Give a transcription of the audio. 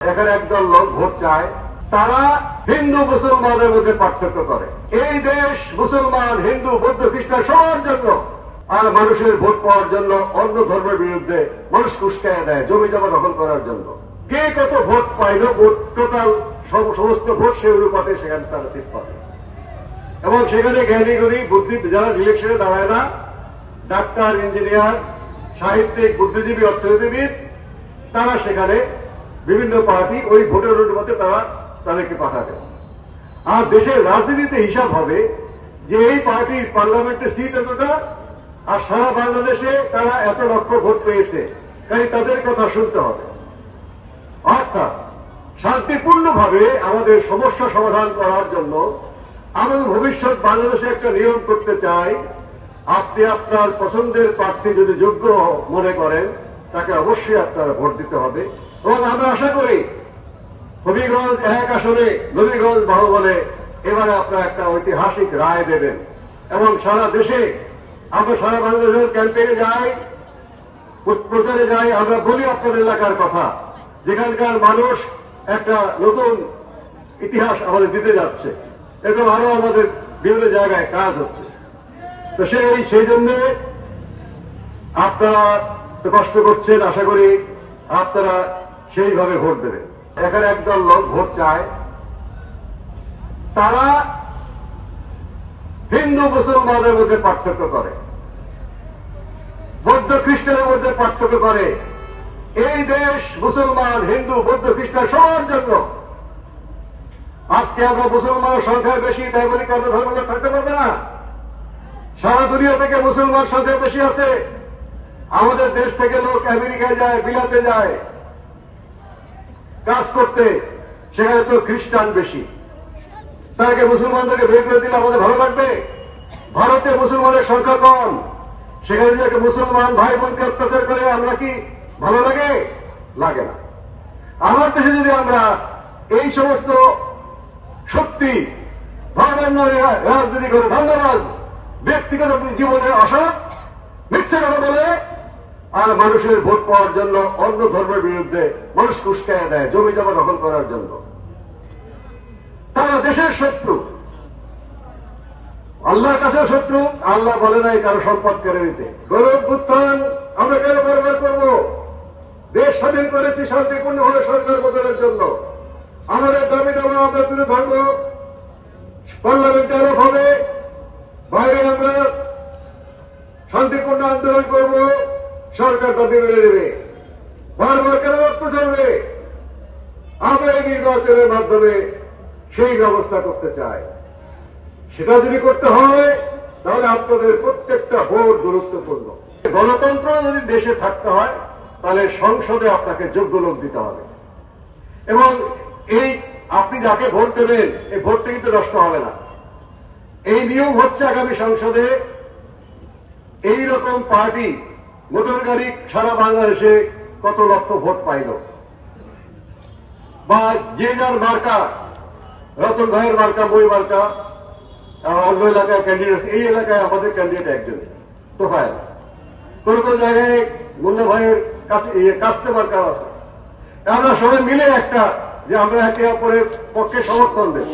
এখানে একজন লোক ভোট চায়, তারা হিন্দু মুসলমানের মধ্যে পার্থক্য করে। এই দেশ মুসলমান, হিন্দু, বৌদ্ধ, খ্রিস্টান সবার জন্য, আর মানুষের ভোট পাওয়ার জন্য অন্য ধর্মের বিরুদ্ধে মানুষ উস্কাইয়া দেয় জমি জমা দখল করার জন্য। কে কত ভোট পাইল, ভোট টোটাল সমস্ত ভোট সেই অনুপাতে সেখানে তারা সিট পাবে। এবং সেখানে জ্ঞানী গুণী বুদ্ধি যারা ইলেকশনে দাঁড়ায় না, ডাক্তার, ইঞ্জিনিয়ার, সাহিত্যিক, বুদ্ধিজীবী, অর্থনীতিবিদ, তারা সেখানে বিভিন্ন পার্টি ওই ভোটের অনুপাতে তারা তাদেরকে পাঠাবে। আর দেশের রাজনীতিতে হিসাব হবে যে এই পার্টির পার্লামেন্টের সিট এতটা, আর সারা বাংলাদেশে তারা এত লক্ষ ভোট পেয়েছে, তাই তাদের কথা শুনতে হবে। অর্থাৎ শান্তিপূর্ণভাবে আমাদের সমস্যা সমাধান করার জন্য আমি ভবিষ্যৎ বাংলাদেশে একটা নিয়ম করতে চাই। আপনি আপনার পছন্দের প্রার্থী যদি যোগ্য মনে করেন, তাকে অবশ্যই আপনারা ভোট দিতে হবে। এবং আমরা আশা করি হবিগঞ্জ 1 আসনে নবীগঞ্জ বাহুবলে এবারে আপনারা একটা ঐতিহাসিক রায় দেবেন। এবং সারা দেশে আমরা সারা বাংলাদেশের ক্যাম্পেইনে যাই, প্রচারে যাই, আমরা বলি আপনাদের এলাকার কথা, যেখানকার মানুষ একটা নতুন ইতিহাস আমাদের দিতে যাচ্ছে। এরকম আরো আমাদের বিভিন্ন জায়গায় কাজ হচ্ছে। তো সেই জন্য আপনারা কষ্ট করছেন, আশা করি আপনারা সেইভাবে ভোট দেবেন। এখানে একজন লোক ভোট চায়, তারা হিন্দু মুসলমানের মধ্যে পার্থক্য করে, বৌদ্ধ খ্রিস্টানের মধ্যে পার্থক্য করে। এই দেশ মুসলমান, হিন্দু, বৌদ্ধ, খ্রিস্টান সবার জন্য। আজকে আমরা মুসলমানের সংখ্যা বেশি, তাই বলি কত ধর্ম থাকতে পারবে না? সারা দুনিয়া থেকে মুসলমান সংখ্যা বেশি আছে। আমাদের দেশ থেকে লোক আমেরিকায় যায়, বিলাতে যায় কাজ করতে, সেখানে তো খ্রিস্টান বেশি। তাকে মুসলমানদেরকে বের করে দিলে আমাদের ভালো লাগবে? ভারতে মুসলমানের সংখ্যা কম, সেখানে যদি একটা মুসলমান ভাই বোনকে অত্যাচার করে আমরা কি ভালো লাগে? লাগে না। আমার দেশে যদি আমরা এই সমস্ত সত্যি ধর্মের নয় রাজনীতি করে, ধন্যবাদ ব্যক্তিগত জীবনের অসৎ মিথ্যে কথা বলে, আর মানুষের ভোট পাওয়ার জন্য অন্য ধর্মের বিরুদ্ধে মানুষ উস্কাইয়া দেয় জমি জমা দখল করার জন্য। তারা দেশের শত্রু, আল্লাহর কাছে শত্রু। আল্লাহ বলে নাই কারো সম্পদ কেড়ে নিতে। গণ-অভ্যুত্থান আমরা কেন বারবার করব? দেশ স্বাধীন করেছি শান্তিপূর্ণভাবে সরকার বদলের জন্য। আমাদের দাবি দাবা আমরা তুলে ধরব, পার্লামেন্টে আরোপ হবে, বাইরে আমরা শান্তিপূর্ণ আন্দোলন করব, সরকার দাবি মেনে দেবে। বারবার কেন রক্ত চলবে? আমরা এই নির্বাচনের মাধ্যমে সেই ব্যবস্থা করতে চাই। সেটা যদি করতে হয়, তাহলে আপনাদের প্রত্যেকটা ভোট গুরুত্বপূর্ণ। গণতন্ত্র যদি দেশে থাকতে হয়, তাহলে সংসদে আপনাকে যোগ্য লোক দিতে হবে। এবং এই আপনি যাকে ভোট দেবেন, এই ভোটটা কিন্তু নষ্ট হবে না। এই নিয়ম হচ্ছে আগামী সংসদে এইরকম পার্টি মোটর গাড়ি সারা বাংলাদেশে কত লক্ষ ভোট পাইল, বা যে যার মার্কা, রতন ভাইয়ের মার্কা, বই মার্কা, অন্য এলাকায় ক্যান্ডিডেট, এই এলাকায় আমাদের ক্যান্ডিডেট একজন তোফায়েল, কোন কোন জায়গায় মুন্না ভাইয়ের কাছে মার্কা আছে। আমরা সবাই মিলে একটা যে আমরা একে অপরের পক্ষে সমর্থন দেব।